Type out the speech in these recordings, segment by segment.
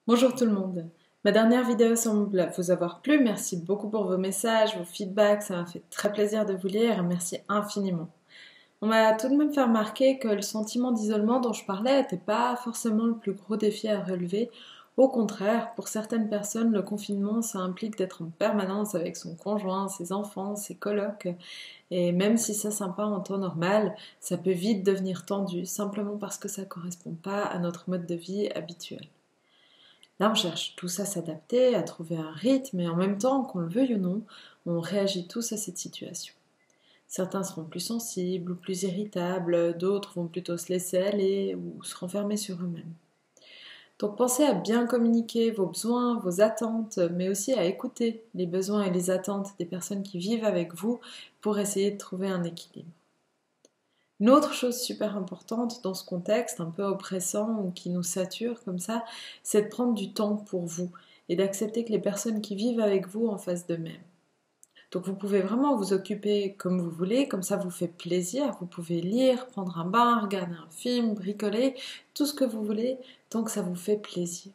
Bonjour tout le monde. Ma dernière vidéo semble vous avoir plu. Merci beaucoup pour vos messages, vos feedbacks. Ça m'a fait très plaisir de vous lire. Merci infiniment. On m'a tout de même fait remarquer que le sentiment d'isolement dont je parlais n'était pas forcément le plus gros défi à relever. Au contraire, pour certaines personnes, le confinement, ça implique d'être en permanence avec son conjoint, ses enfants, ses colocs. Et même si c'est sympa en temps normal, ça peut vite devenir tendu, simplement parce que ça ne correspond pas à notre mode de vie habituel. Là, on cherche tous à s'adapter, à trouver un rythme, et en même temps, qu'on le veuille ou non, on réagit tous à cette situation. Certains seront plus sensibles ou plus irritables, d'autres vont plutôt se laisser aller ou se renfermer sur eux-mêmes. Donc pensez à bien communiquer vos besoins, vos attentes, mais aussi à écouter les besoins et les attentes des personnes qui vivent avec vous pour essayer de trouver un équilibre. Une autre chose super importante dans ce contexte un peu oppressant ou qui nous sature comme ça, c'est de prendre du temps pour vous et d'accepter que les personnes qui vivent avec vous en fassent de même. Donc vous pouvez vraiment vous occuper comme vous voulez, comme ça vous fait plaisir, vous pouvez lire, prendre un bain, regarder un film, bricoler, tout ce que vous voulez, tant que ça vous fait plaisir.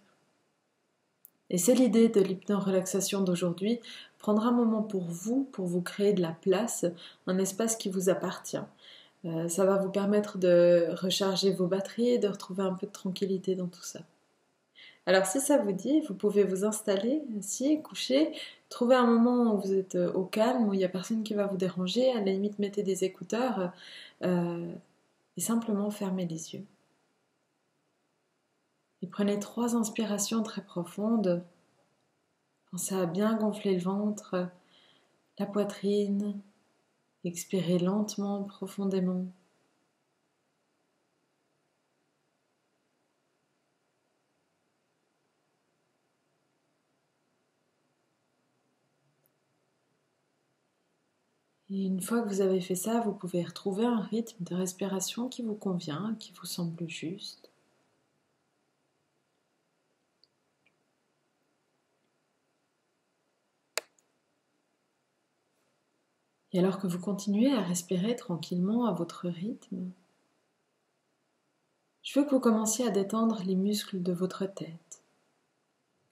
Et c'est l'idée de l'hypno-relaxation d'aujourd'hui, prendre un moment pour vous créer de la place, un espace qui vous appartient. Ça va vous permettre de recharger vos batteries et de retrouver un peu de tranquillité dans tout ça. Alors si ça vous dit, vous pouvez vous installer assis, coucher, trouver un moment où vous êtes au calme, où il n'y a personne qui va vous déranger, à la limite mettez des écouteurs et simplement fermez les yeux. Et prenez 3 inspirations très profondes. Pensez à bien gonfler le ventre, la poitrine, expirez lentement, profondément. Et une fois que vous avez fait ça, vous pouvez retrouver un rythme de respiration qui vous convient, qui vous semble juste. Et alors que vous continuez à respirer tranquillement à votre rythme, je veux que vous commenciez à détendre les muscles de votre tête,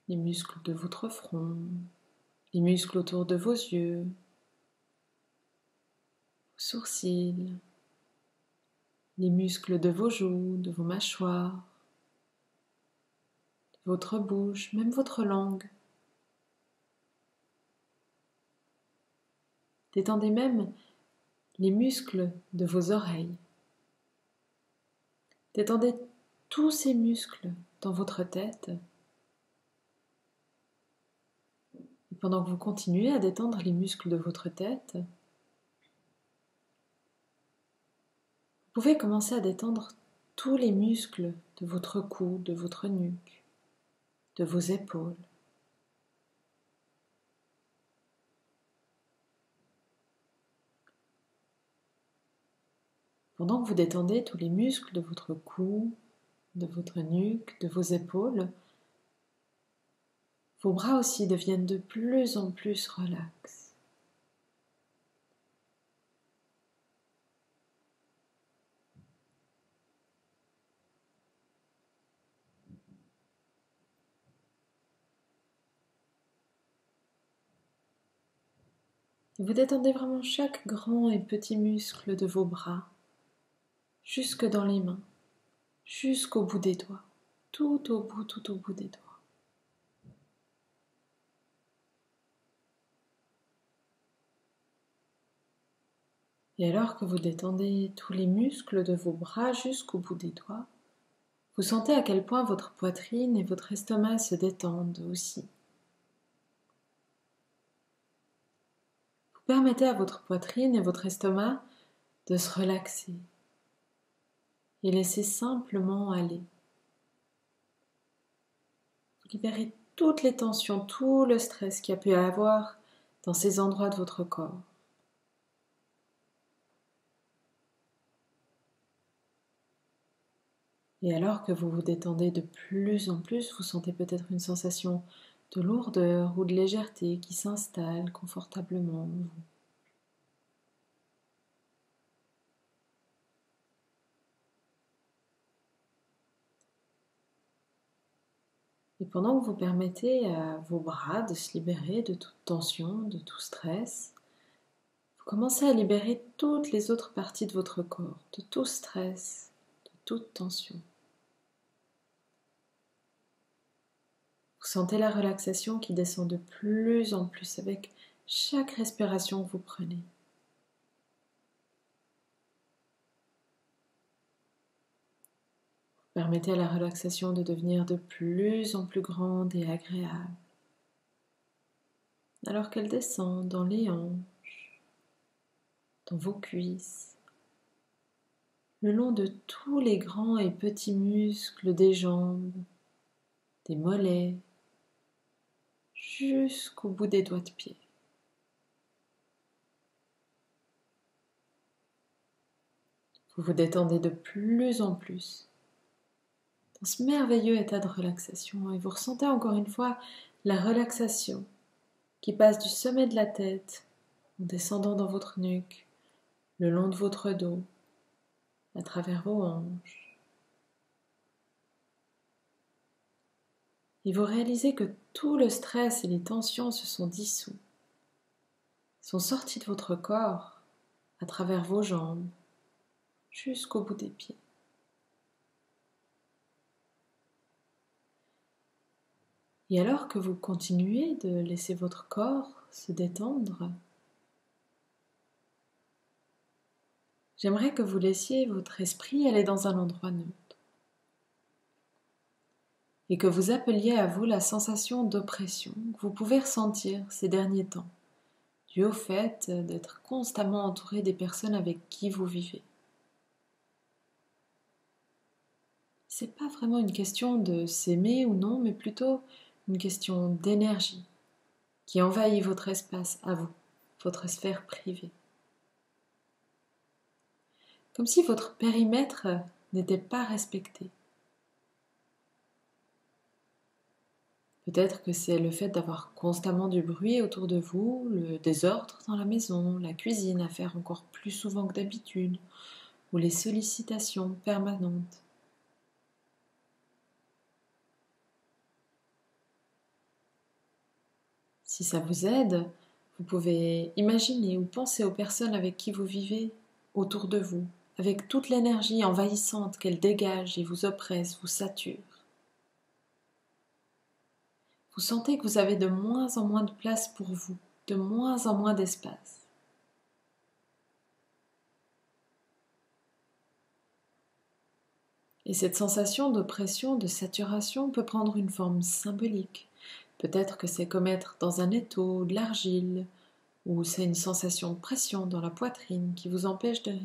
les muscles de votre front, les muscles autour de vos yeux, vos sourcils, les muscles de vos joues, de vos mâchoires, de votre bouche, même votre langue. Détendez même les muscles de vos oreilles. Détendez tous ces muscles dans votre tête. Et pendant que vous continuez à détendre les muscles de votre tête, vous pouvez commencer à détendre tous les muscles de votre cou, de votre nuque, de vos épaules. Pendant que vous détendez tous les muscles de votre cou, de votre nuque, de vos épaules, vos bras aussi deviennent de plus en plus relax. Et vous détendez vraiment chaque grand et petit muscle de vos bras, jusque dans les mains, jusqu'au bout des doigts, tout au bout des doigts. Et alors que vous détendez tous les muscles de vos bras jusqu'au bout des doigts, vous sentez à quel point votre poitrine et votre estomac se détendent aussi. Vous permettez à votre poitrine et votre estomac de se relaxer et laisser simplement aller. Vous libérez toutes les tensions, tout le stress qu'il y a pu y avoir dans ces endroits de votre corps. Et alors que vous vous détendez de plus en plus, vous sentez peut-être une sensation de lourdeur ou de légèreté qui s'installe confortablement en vous. Et pendant que vous permettez à vos bras de se libérer de toute tension, de tout stress, vous commencez à libérer toutes les autres parties de votre corps, de tout stress, de toute tension. Vous sentez la relaxation qui descend de plus en plus avec chaque respiration que vous prenez. Permettez à la relaxation de devenir de plus en plus grande et agréable, alors qu'elle descend dans les hanches, dans vos cuisses, le long de tous les grands et petits muscles des jambes, des mollets, jusqu'au bout des doigts de pied. Vous vous détendez de plus en plus dans ce merveilleux état de relaxation et vous ressentez encore une fois la relaxation qui passe du sommet de la tête en descendant dans votre nuque, le long de votre dos, à travers vos hanches. Et vous réalisez que tout le stress et les tensions se sont dissous, sont sortis de votre corps à travers vos jambes jusqu'au bout des pieds. Et alors que vous continuez de laisser votre corps se détendre, j'aimerais que vous laissiez votre esprit aller dans un endroit neutre et que vous appeliez à vous la sensation d'oppression que vous pouvez ressentir ces derniers temps, dû au fait d'être constamment entouré des personnes avec qui vous vivez. C'est pas vraiment une question de s'aimer ou non, mais plutôt une question d'énergie qui envahit votre espace à vous, votre sphère privée. Comme si votre périmètre n'était pas respecté. Peut-être que c'est le fait d'avoir constamment du bruit autour de vous, le désordre dans la maison, la cuisine à faire encore plus souvent que d'habitude, ou les sollicitations permanentes. Si ça vous aide, vous pouvez imaginer ou penser aux personnes avec qui vous vivez autour de vous, avec toute l'énergie envahissante qu'elles dégagent et vous oppressent, vous saturent. Vous sentez que vous avez de moins en moins de place pour vous, de moins en moins d'espace. Et cette sensation d'oppression, de saturation peut prendre une forme symbolique. Peut-être que c'est comme être dans un étau, de l'argile, ou c'est une sensation de pression dans la poitrine qui vous empêche de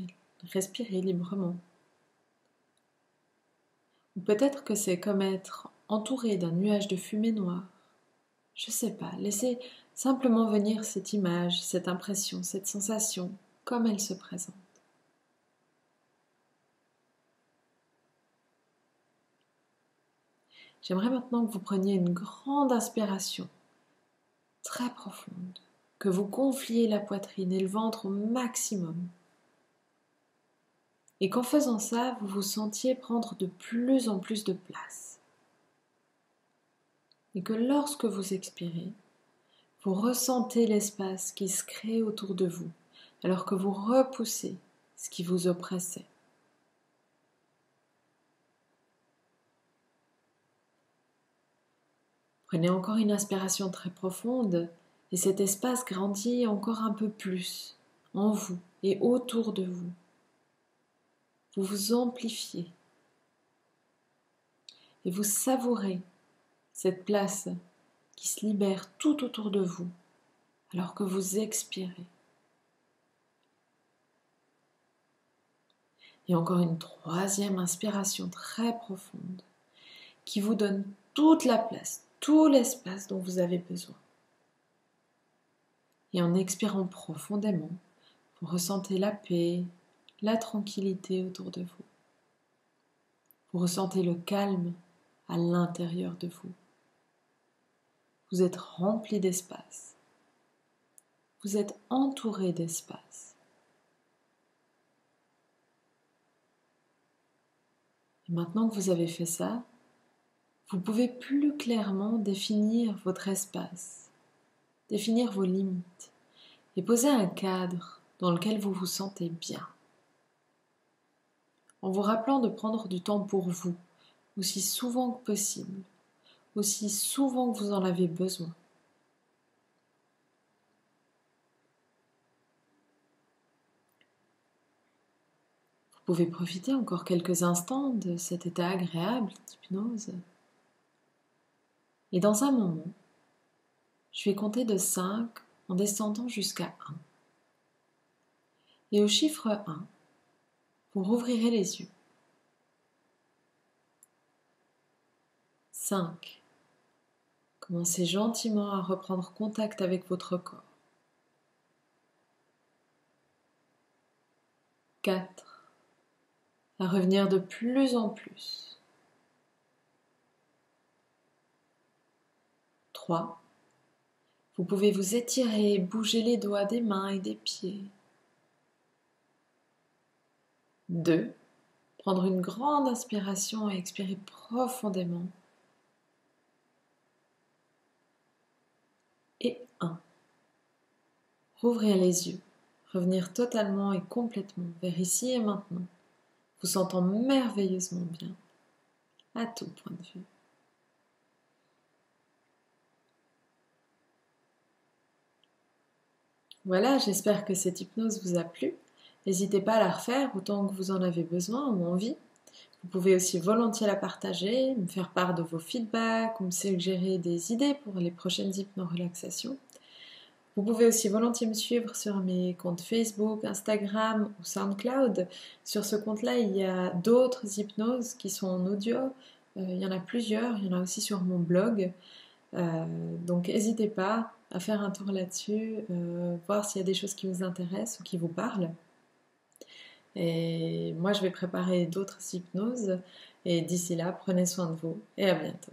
respirer librement. Ou peut-être que c'est comme être entouré d'un nuage de fumée noire. Je sais pas, laissez simplement venir cette image, cette impression, cette sensation, comme elle se présente. J'aimerais maintenant que vous preniez une grande inspiration, très profonde, que vous gonfliez la poitrine et le ventre au maximum. Et qu'en faisant ça, vous vous sentiez prendre de plus en plus de place. Et que lorsque vous expirez, vous ressentez l'espace qui se crée autour de vous, alors que vous repoussez ce qui vous oppressait. Prenez encore une inspiration très profonde et cet espace grandit encore un peu plus en vous et autour de vous. Vous vous amplifiez et vous savourez cette place qui se libère tout autour de vous alors que vous expirez. Et encore une troisième inspiration très profonde qui vous donne toute la place, tout l'espace dont vous avez besoin. Et en expirant profondément, vous ressentez la paix, la tranquillité autour de vous. Vous ressentez le calme à l'intérieur de vous. Vous êtes rempli d'espace. Vous êtes entouré d'espace. Et maintenant que vous avez fait ça, vous pouvez plus clairement définir votre espace, définir vos limites et poser un cadre dans lequel vous vous sentez bien. En vous rappelant de prendre du temps pour vous, aussi souvent que possible, aussi souvent que vous en avez besoin. Vous pouvez profiter encore quelques instants de cet état agréable d'hypnose. Et dans un moment, je vais compter de 5 en descendant jusqu'à 1. Et au chiffre 1, vous rouvrirez les yeux. 5. Commencez gentiment à reprendre contact avec votre corps. 4. À revenir de plus en plus. 3. Vous pouvez vous étirer et bouger les doigts des mains et des pieds. 2. Prendre une grande inspiration et expirer profondément. Et 1. Rouvrir les yeux, revenir totalement et complètement vers ici et maintenant, vous sentant merveilleusement bien, à tout point de vue. Voilà, j'espère que cette hypnose vous a plu. N'hésitez pas à la refaire autant que vous en avez besoin ou envie. Vous pouvez aussi volontiers la partager, me faire part de vos feedbacks ou me suggérer des idées pour les prochaines hypno-relaxations. Vous pouvez aussi volontiers me suivre sur mes comptes Facebook, Instagram ou SoundCloud. Sur ce compte-là, il y a d'autres hypnoses qui sont en audio. Il y en a plusieurs, il y en a aussi sur mon blog. Donc n'hésitez pas à faire un tour là-dessus, voir s'il y a des choses qui vous intéressent ou qui vous parlent. Et moi, je vais préparer d'autres hypnoses. Et d'ici là, prenez soin de vous et à bientôt.